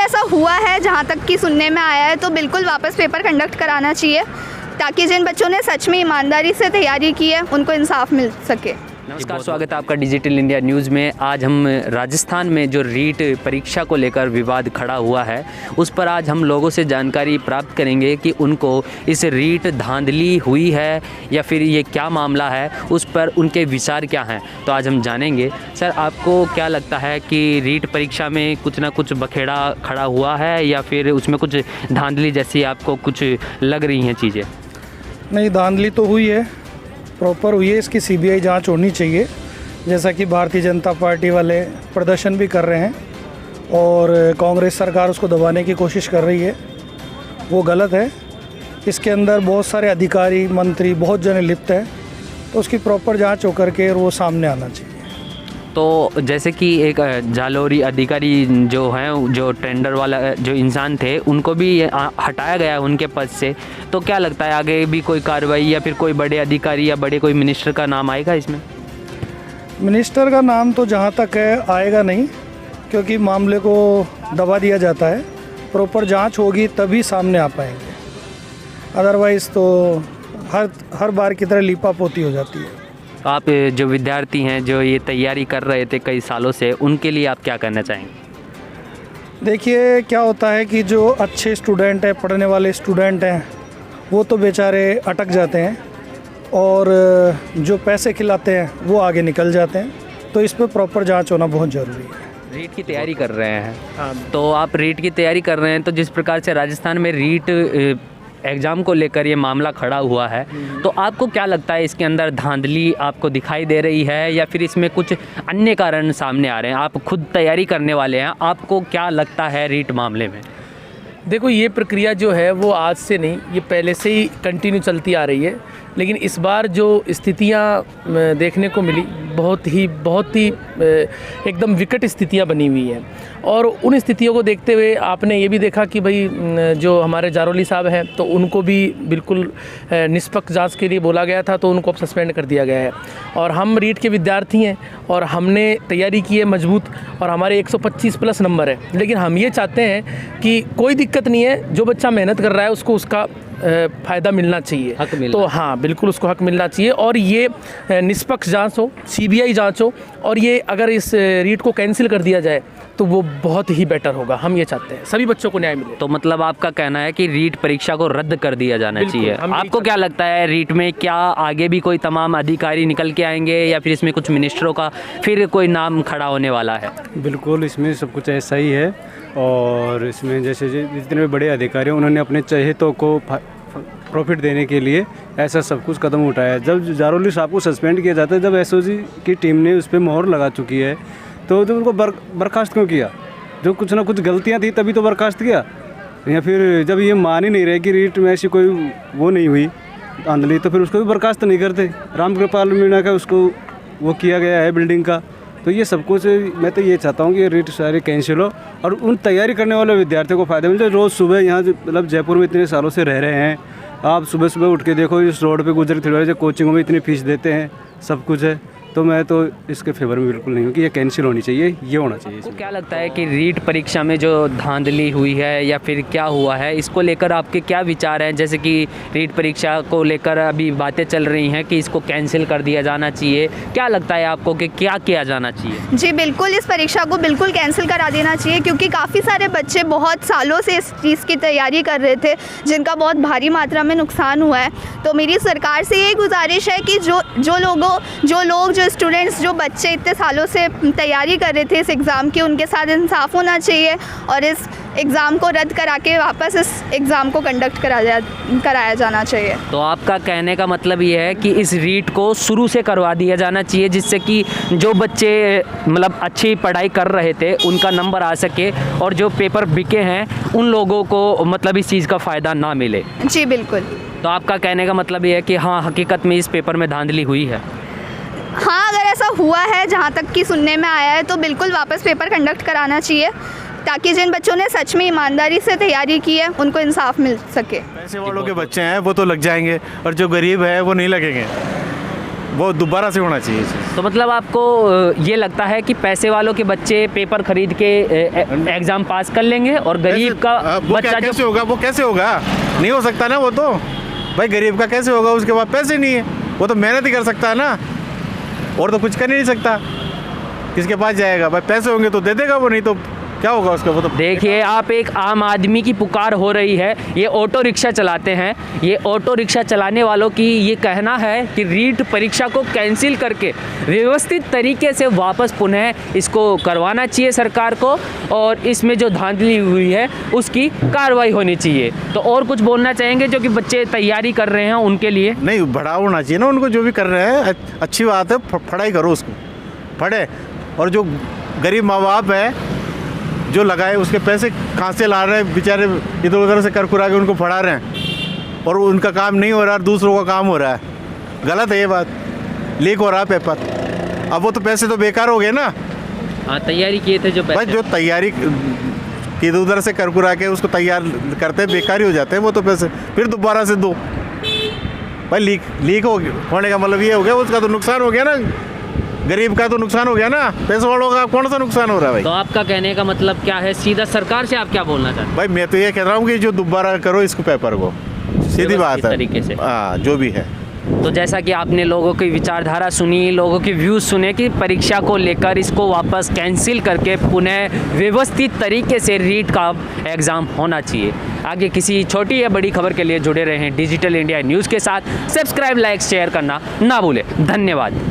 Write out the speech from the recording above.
ऐसा हुआ है, जहाँ तक कि सुनने में आया है, तो बिल्कुल वापस पेपर कंडक्ट कराना चाहिए ताकि जिन बच्चों ने सच में ईमानदारी से तैयारी की है उनको इंसाफ मिल सके। नमस्कार, स्वागत है आपका डिजिटल इंडिया न्यूज़ में। आज हम राजस्थान में जो रीट परीक्षा को लेकर विवाद खड़ा हुआ है उस पर आज हम लोगों से जानकारी प्राप्त करेंगे कि उनको इस रीट धांधली हुई है या फिर ये क्या मामला है, उस पर उनके विचार क्या हैं। तो आज हम जानेंगे। सर, आपको क्या लगता है कि रीट परीक्षा में कुछ ना कुछ बखेड़ा खड़ा हुआ है या फिर उसमें कुछ धांधली जैसी आपको कुछ लग रही हैं चीज़ें? नहीं, धांधली तो हुई है, प्रॉपर हुई है। इसकी सीबीआई जांच होनी चाहिए, जैसा कि भारतीय जनता पार्टी वाले प्रदर्शन भी कर रहे हैं और कांग्रेस सरकार उसको दबाने की कोशिश कर रही है। वो गलत है। इसके अंदर बहुत सारे अधिकारी, मंत्री, बहुत जने लिप्त हैं, तो उसकी प्रॉपर जांच होकर के वो सामने आना चाहिए। तो जैसे कि एक जालोरी अधिकारी जो हैं, जो टेंडर वाला जो इंसान थे, उनको भी हटाया गया है उनके पद से, तो क्या लगता है आगे भी कोई कार्रवाई या फिर कोई बड़े अधिकारी या बड़े कोई मिनिस्टर का नाम आएगा इसमें? मिनिस्टर का नाम तो जहाँ तक है आएगा नहीं, क्योंकि मामले को दबा दिया जाता है। प्रॉपर जांच होगी तभी सामने आ पाएंगे, अदरवाइज़ तो हर बार की तरह लीपापोती हो जाती है। आप जो विद्यार्थी हैं जो ये तैयारी कर रहे थे कई सालों से, उनके लिए आप क्या कहना चाहेंगे? देखिए, क्या होता है कि जो अच्छे स्टूडेंट हैं, पढ़ने वाले स्टूडेंट हैं, वो तो बेचारे अटक जाते हैं और जो पैसे खिलाते हैं वो आगे निकल जाते हैं। तो इस पर प्रॉपर जांच होना बहुत ज़रूरी है। रीट की तैयारी कर रहे हैं, तो आप रीट की तैयारी कर रहे हैं, तो जिस प्रकार से राजस्थान में रीट एग्ज़ाम को लेकर ये मामला खड़ा हुआ है, तो आपको क्या लगता है इसके अंदर धांधली आपको दिखाई दे रही है या फिर इसमें कुछ अन्य कारण सामने आ रहे हैं? आप खुद तैयारी करने वाले हैं, आपको क्या लगता है रीट मामले में? देखो, ये प्रक्रिया जो है वो आज से नहीं, ये पहले से ही कंटिन्यू चलती आ रही है, लेकिन इस बार जो स्थितियां देखने को मिली बहुत ही एकदम विकट स्थितियां बनी हुई हैं। और उन स्थितियों को देखते हुए आपने ये भी देखा कि भाई जो हमारे जारोली साहब हैं, तो उनको भी बिल्कुल निष्पक्ष जांच के लिए बोला गया था, तो उनको अब सस्पेंड कर दिया गया है। और हम रीट के विद्यार्थी हैं और हमने तैयारी की है मजबूत, और हमारे 125 प्लस नंबर है। लेकिन हम ये चाहते हैं कि कोई दिक्कत नहीं है, जो बच्चा मेहनत कर रहा है उसको उसका फ़ायदा मिलना चाहिए, हक मिलना। तो हाँ, बिल्कुल उसको हक मिलना चाहिए। और ये निष्पक्ष जांच हो, सीबीआई जांच हो, और ये अगर इस रीट को कैंसिल कर दिया जाए तो वो बहुत ही बेटर होगा। हम ये चाहते हैं सभी बच्चों को न्याय मिले। तो मतलब आपका कहना है कि रीट परीक्षा को रद्द कर दिया जाना चाहिए। आपको क्या लगता है रीट में क्या आगे भी कोई तमाम अधिकारी निकल के आएंगे या फिर इसमें कुछ मिनिस्टरों का फिर कोई नाम खड़ा होने वाला है? बिल्कुल, इसमें सब कुछ ऐसा ही है। और इसमें जैसे जितने भी बड़े अधिकारी हैं, उन्होंने अपने चहेतों को प्रॉफिट देने के लिए ऐसा सब कुछ कदम उठाया। जब जारोली साहब को सस्पेंड किया जाता है, जब एसओजी की टीम ने उस पर मोहर लगा चुकी है, तो जब उनको बर्खास्त क्यों किया? जो कुछ ना कुछ गलतियां थी तभी तो बर्खास्त किया। या फिर जब ये मान ही नहीं रहे कि रीट में ऐसी कोई वो नहीं हुई धांधली, तो फिर उसको भी बर्खास्त नहीं करते। रामकृपाल मीणा का उसको वो किया गया है बिल्डिंग का। तो ये सब कुछ मैं तो ये चाहता हूँ कि रीट सारे कैंसिल हो और उन तैयारी करने वाले विद्यार्थियों को फ़ायदा मिले। रोज़ सुबह यहाँ मतलब जयपुर में इतने सालों से रह रहे हैं, आप सुबह सुबह उठ के देखो, इस रोड पे गुजर थोड़ा जो कोचिंगों में इतनी फीस देते हैं, सब कुछ है। तो मैं तो इसके फेवर में बिल्कुल नहीं हूँ कि ये कैंसिल होनी चाहिए, ये होना चाहिए। आपको क्या लगता है कि रीट परीक्षा में जो धांधली हुई है या फिर क्या हुआ है, इसको लेकर आपके क्या विचार हैं? जैसे कि रीट परीक्षा को लेकर अभी बातें चल रही हैं कि इसको कैंसिल कर दिया जाना चाहिए, क्या लगता है आपको कि क्या किया जाना चाहिए? जी बिल्कुल, इस परीक्षा को बिल्कुल कैंसिल करा देना चाहिए, क्योंकि काफ़ी सारे बच्चे बहुत सालों से इस चीज़ की तैयारी कर रहे थे, जिनका बहुत भारी मात्रा में नुकसान हुआ है। तो मेरी सरकार से ये गुजारिश है कि जो स्टूडेंट्स, जो बच्चे इतने सालों से तैयारी कर रहे थे इस एग्ज़ाम की, उनके साथ इंसाफ होना चाहिए और इस एग्ज़ाम को रद्द करा के वापस इस एग्ज़ाम को कंडक्ट कराया जाना चाहिए। तो आपका कहने का मतलब ये है कि इस रीट को शुरू से करवा दिया जाना चाहिए, जिससे कि जो बच्चे मतलब अच्छी पढ़ाई कर रहे थे उनका नंबर आ सके और जो पेपर बिके हैं उन लोगों को मतलब इस चीज़ का फ़ायदा ना मिले। जी बिल्कुल। तो आपका कहने का मतलब ये है कि हाँ, हकीकत में इस पेपर में धांधली हुई है। हाँ, अगर ऐसा हुआ है, जहाँ तक कि सुनने में आया है, तो बिल्कुल वापस पेपर कंडक्ट कराना चाहिए ताकि जिन बच्चों ने सच में ईमानदारी से तैयारी की है उनको इंसाफ मिल सके। पैसे वालों के बच्चे हैं वो तो लग जाएंगे और जो गरीब है वो नहीं लगेंगे। वो दोबारा से होना चाहिए। तो मतलब आपको ये लगता है कि पैसे वालों के बच्चे पेपर खरीद के एग्ज़ाम पास कर लेंगे और गरीब का वो बच्चा जो कैसे होगा? वो कैसे होगा? नहीं हो सकता ना वो तो। भाई गरीब का कैसे होगा? उसके पास पैसे नहीं है, वो तो मेहनत ही कर सकता है ना, और तो कुछ कर ही नहीं सकता। किसके पास जाएगा? भाई पैसे होंगे तो दे देगा वो, नहीं तो क्या होगा उसका? वो तो देखिए, आप एक आम आदमी की पुकार हो रही है। ये ऑटो रिक्शा चलाते हैं, ये ऑटो रिक्शा चलाने वालों की ये कहना है कि रीट परीक्षा को कैंसिल करके व्यवस्थित तरीके से वापस पुनः इसको करवाना चाहिए सरकार को, और इसमें जो धांधली हुई है उसकी कार्रवाई होनी चाहिए। तो और कुछ बोलना चाहेंगे जो कि बच्चे तैयारी कर रहे हैं उनके लिए? नहीं, बढ़ावा होना चाहिए ना उनको, जो भी कर रहे हैं अच्छी बात है, पढ़ाई करो, उसको पढ़े। और जो गरीब माँ बाप है जो लगाए, उसके पैसे कहाँ से ला रहे हैं बेचारे, इधर उधर से कर कुरा के उनको पढ़ा रहे हैं, और उनका काम नहीं हो रहा, दूसरों का काम हो रहा है। गलत है ये बात, लीक हो रहा है पेपर। अब वो तो पैसे तो बेकार हो गए ना। हाँ, तैयारी किए थे जो भाई, पैसे। जो तैयारी इधर उधर से कर कुरा के उसको तैयार करते हैं, बेकार ही हो जाते हैं वो तो पैसे, फिर दोबारा से दो। भाई लीक होने का मतलब ये हो गया, उसका तो नुकसान हो गया ना, गरीब का तो नुकसान हो गया ना, पैसे वालों का कौन सा नुकसान हो रहा है भाई? तो आपका कहने का मतलब क्या है? सीधा सरकार से आप क्या बोलना चाहते हैं? भाई मैं तो ये कह रहा हूँ कि जो दोबारा करो इसको पेपर को, सीधी बात है, तरीके से। हाँ, जो भी है। तो जैसा कि आपने लोगों की विचारधारा सुनी, लोगों के व्यूज़ सुने कि परीक्षा को लेकर इसको वापस कैंसिल करके पुनः व्यवस्थित तरीके से रीट का एग्ज़ाम होना चाहिए। आगे किसी छोटी या बड़ी खबर के लिए जुड़े रहें डिजिटल इंडिया न्यूज़ के साथ। सब्सक्राइब, लाइक, शेयर करना ना भूलें। धन्यवाद।